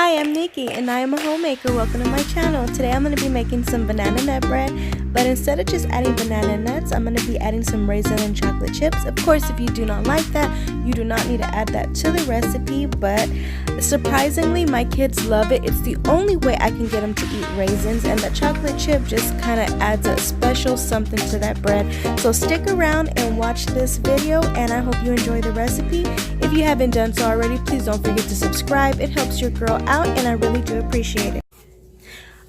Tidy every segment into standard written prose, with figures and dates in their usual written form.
Hi, I'm Nikki and I am a homemaker. Welcome to my channel. Today I'm going to be making some banana nut bread, but instead of just adding banana nuts, I'm going to be adding some raisin and chocolate chips. Of course, if you do not like that, you do not need to add that to the recipe, but surprisingly, my kids love it. It's the only way I can get them to eat raisins, and the chocolate chip just kind of adds a special something to that bread. So stick around and watch this video, and I hope you enjoy the recipe. If you haven't done so already, please don't forget to subscribe. It helps your girl out and I really do appreciate it.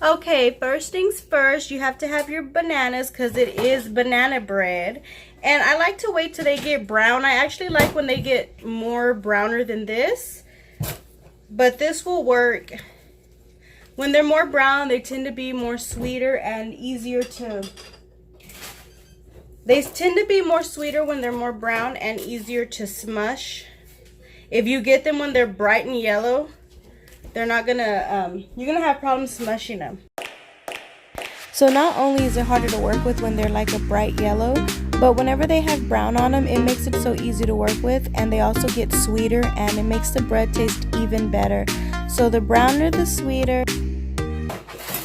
Okay, first things first, you have to have your bananas because it is banana bread. And I like to wait till they get brown. I actually like when they get more browner than this, but this will work. When they're more brown, they tend to be more sweeter and easier to... They tend to be more sweeter when they're more brown and easier to smush. If you get them when they're bright and yellow, they're not gonna, you're gonna have problems smushing them. So not only is it harder to work with when they're like a bright yellow, but whenever they have brown on them, it makes it so easy to work with, and they also get sweeter and it makes the bread taste even better. So the browner, the sweeter.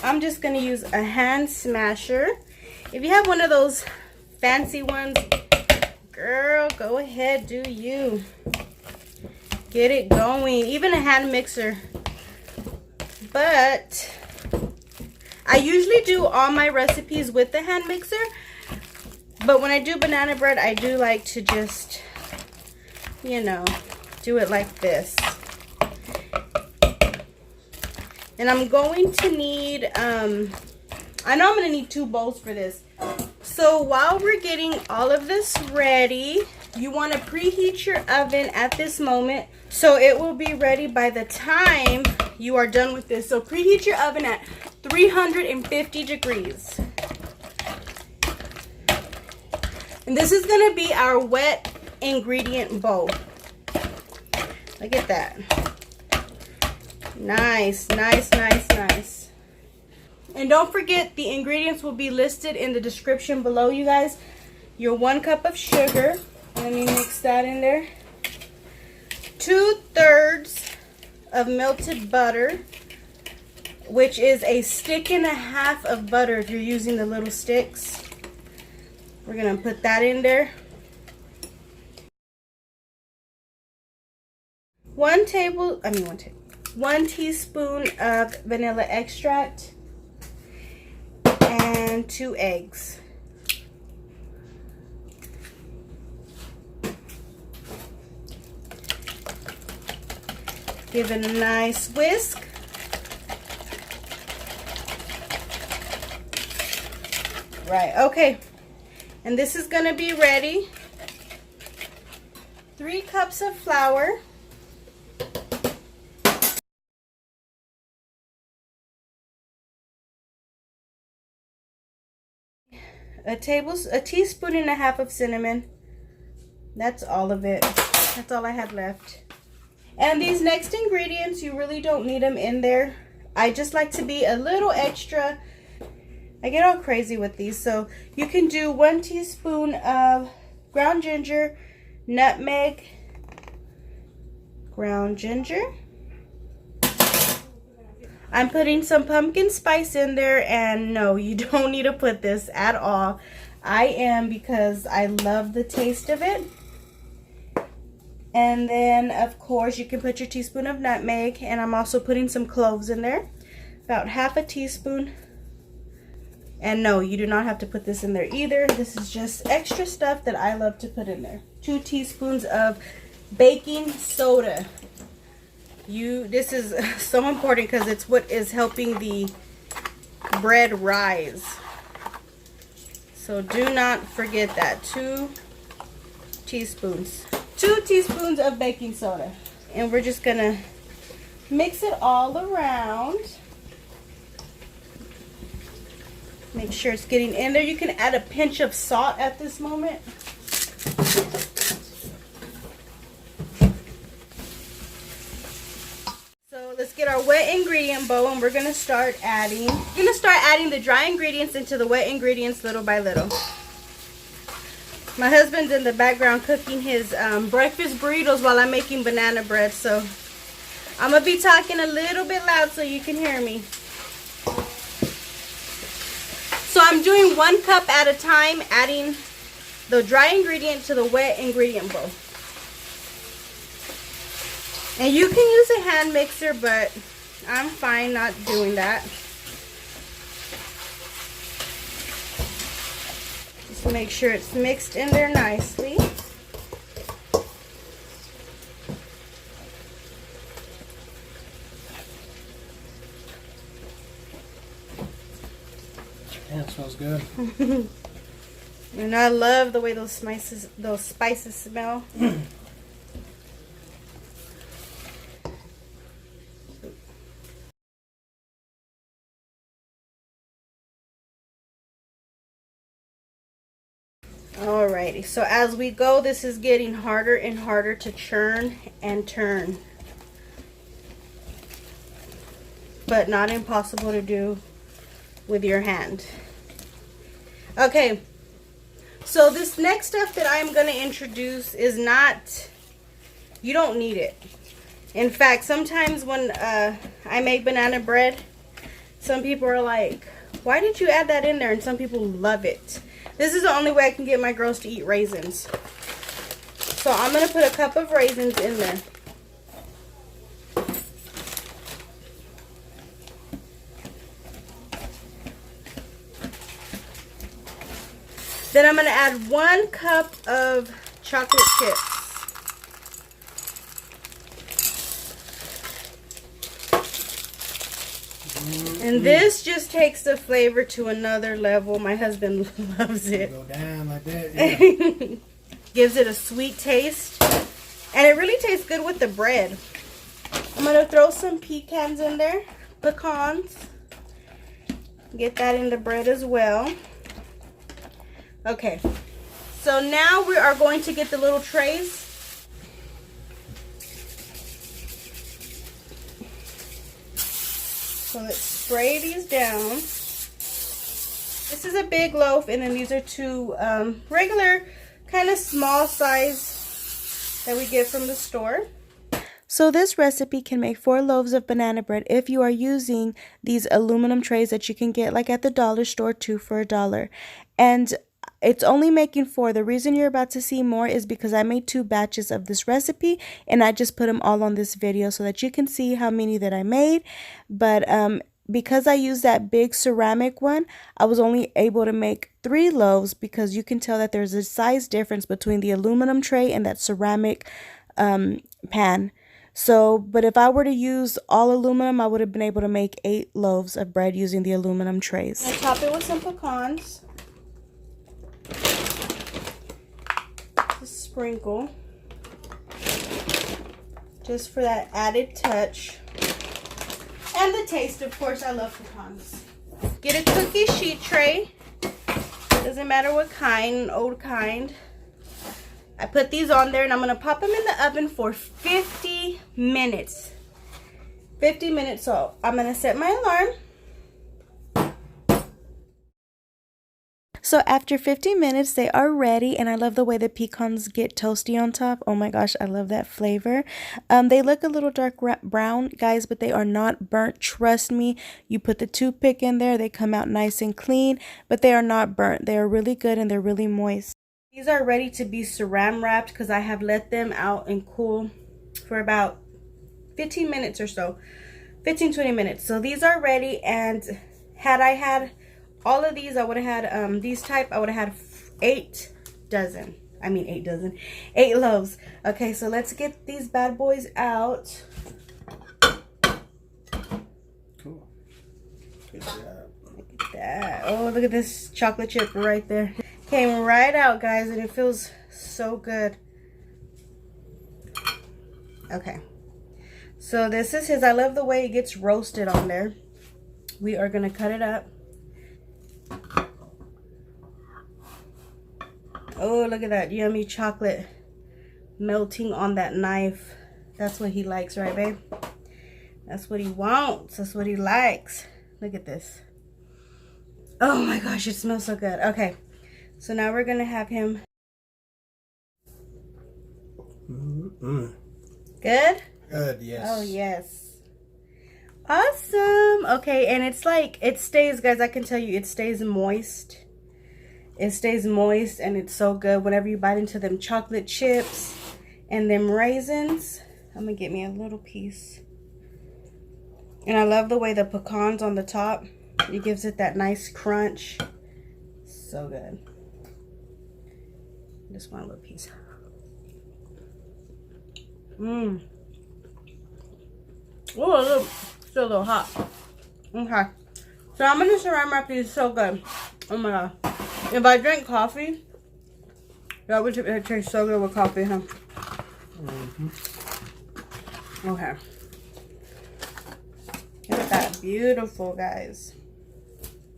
I'm just gonna use a hand smasher. If you have one of those fancy ones, girl, go ahead, do you. Get it going. Even a hand mixer. But I usually do all my recipes with the hand mixer. But when I do banana bread, I do like to just, you know, do it like this. And I'm going to need, I know I'm going to need 2 bowls for this. So while we're getting all of this ready, you want to preheat your oven at this moment so it will be ready by the time you are done with this. So preheat your oven at 350 degrees. And this is going to be our wet ingredient bowl. Look at that. Nice, nice, nice, nice. And don't forget, the ingredients will be listed in the description below, you guys. Your 1 cup of sugar. Let me mix that in there. 2/3 of melted butter, which is a 1.5 sticks of butter if you're using the little sticks. We're gonna put that in there. 1 teaspoon of vanilla extract and 2 eggs. Give it a nice whisk. Right, okay. And this is going to be ready. 3 cups of flour. A teaspoon and a half of cinnamon. That's all of it. That's all I had left. And these next ingredients, you really don't need them in there. I just like to be a little extra. I get all crazy with these. So you can do 1 teaspoon of ground ginger, nutmeg, ground ginger. I'm putting some pumpkin spice in there, and no, you don't need to put this at all. I am, because I love the taste of it. And then, of course, you can put your teaspoon of nutmeg, and I'm also putting some cloves in there, about 1/2 teaspoon. And no, you do not have to put this in there either. This is just extra stuff that I love to put in there. 2 teaspoons of baking soda. This is so important because it's what is helping the bread rise. So do not forget that. 2 teaspoons. 2 teaspoons of baking soda. And we're just gonna mix it all around. Make sure it's getting in there. You can add a pinch of salt at this moment. So let's get our wet ingredient bowl, and we're gonna start adding. We're gonna start adding the dry ingredients into the wet ingredients little by little. My husband's in the background cooking his breakfast burritos while I'm making banana bread, so I'm gonna be talking a little bit loud so you can hear me. So I'm doing 1 cup at a time, adding the dry ingredient to the wet ingredient bowl. And you can use a hand mixer, but I'm fine not doing that. Just make sure it's mixed in there nicely. Yeah, it smells good. And I love the way those spices smell. Alrighty, so as we go, this is getting harder and harder to churn and turn. But not impossible to do with your hand. Okay, so this next stuff that I'm going to introduce is not, you don't need it. In fact, sometimes when I make banana bread, some people are like, why did you add that in there? And some people love it. This is the only way I can get my girls to eat raisins. So I'm going to put a cup of raisins in there. Then I'm going to add 1 cup of chocolate chips. And this just takes the flavor to another level. My husband loves it. Go down like that. Yeah. Gives it a sweet taste. And it really tastes good with the bread. I'm going to throw some pecans in there. Pecans. Get that in the bread as well. Okay. So now we are going to get the little trays. So let's spray these down. This is a big loaf, and then these are 2 regular kind of small size that we get from the store. So this recipe can make 4 loaves of banana bread if you are using these aluminum trays that you can get like at the dollar store too for $1. And it's only making 4. The reason you're about to see more is because I made 2 batches of this recipe, and I just put them all on this video so that you can see how many that I made. But because I used that big ceramic one, I was only able to make 3 loaves because you can tell that there's a size difference between the aluminum tray and that ceramic pan. So, but if I were to use all aluminum, I would have been able to make 8 loaves of bread using the aluminum trays. I top it with some pecans. Sprinkle just for that added touch and the taste. Of course, I love pecans. Get a cookie sheet tray, doesn't matter what kind, old kind. I put these on there and I'm gonna pop them in the oven for 50 minutes. 50 minutes. So I'm gonna set my alarm. So after 50 minutes, they are ready, and I love the way the pecans get toasty on top. Oh my gosh, I love that flavor. They look a little dark brown, guys, but they are not burnt. Trust me, you put the toothpick in there, they come out nice and clean, but they are not burnt. They are really good and they're really moist. These are ready to be CERAM wrapped because I have let them out and cool for about 15 minutes or so. 15-20 minutes. So these are ready, and had I had all of these, I would have had these type, I would have had 8 loaves. Okay, so let's get these bad boys out. Cool. Good job. Look at that. Oh, look at this chocolate chip right there. Came right out, guys, and it feels so good. Okay. So this is his. I love the way it gets roasted on there. We are going to cut it up. Oh, look at that yummy chocolate melting on that knife. That's what he likes, right, babe? That's what he wants. That's what he likes. Look at this. Oh my gosh, it smells so good. Okay, so now we're gonna have him. Good? Good, yes. Oh, yes. Awesome. Okay, and it's like, it stays, guys, I can tell you, it stays moist. It stays moist, and it's so good whenever you bite into them chocolate chips and them raisins. I'm gonna get me a little piece. And I love the way the pecans on the top, it gives it that nice crunch. So good. Just one little piece. Mmm. Oh, still a little hot. Okay. So I'm gonna saran wrap these. So good. Oh my god. If I drink coffee, that would taste so good with coffee, huh? Okay. Look at that. Beautiful, guys.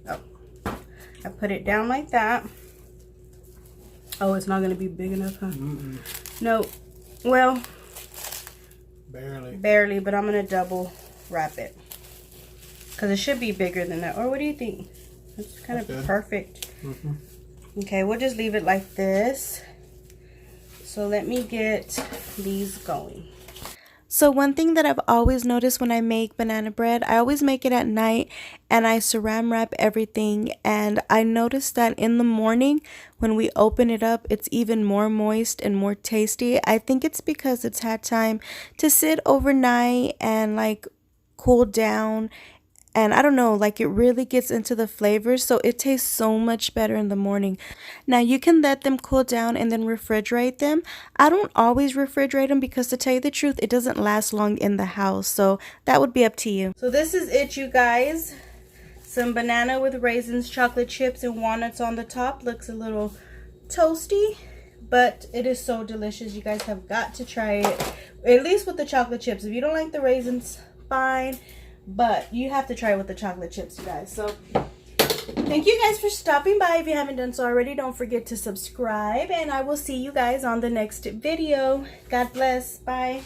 Oh. I put it down like that. Oh, it's not going to be big enough, huh? No. Well, barely, but I'm going to double wrap it. Because it should be bigger than that. Or what do you think? It's kind of perfect. Okay, we'll just leave it like this. So let me get these going. So one thing that I've always noticed when I make banana bread, I always make it at night and I saran wrap everything, and I noticed that in the morning when we open it up, it's even more moist and more tasty. I think it's because it's had time to sit overnight and like cool down. And I don't know, like it really gets into the flavors, so it tastes so much better in the morning. Now you can let them cool down and then refrigerate them. I don't always refrigerate them because, to tell you the truth, it doesn't last long in the house. So that would be up to you. So this is it, you guys. Some banana with raisins, chocolate chips, and walnuts on the top. Looks a little toasty, but it is so delicious. You guys have got to try it, at least with the chocolate chips. If you don't like the raisins, fine. But you have to try it with the chocolate chips, you guys. So thank you guys for stopping by. If you haven't done so already, don't forget to subscribe. And I will see you guys on the next video. God bless. Bye.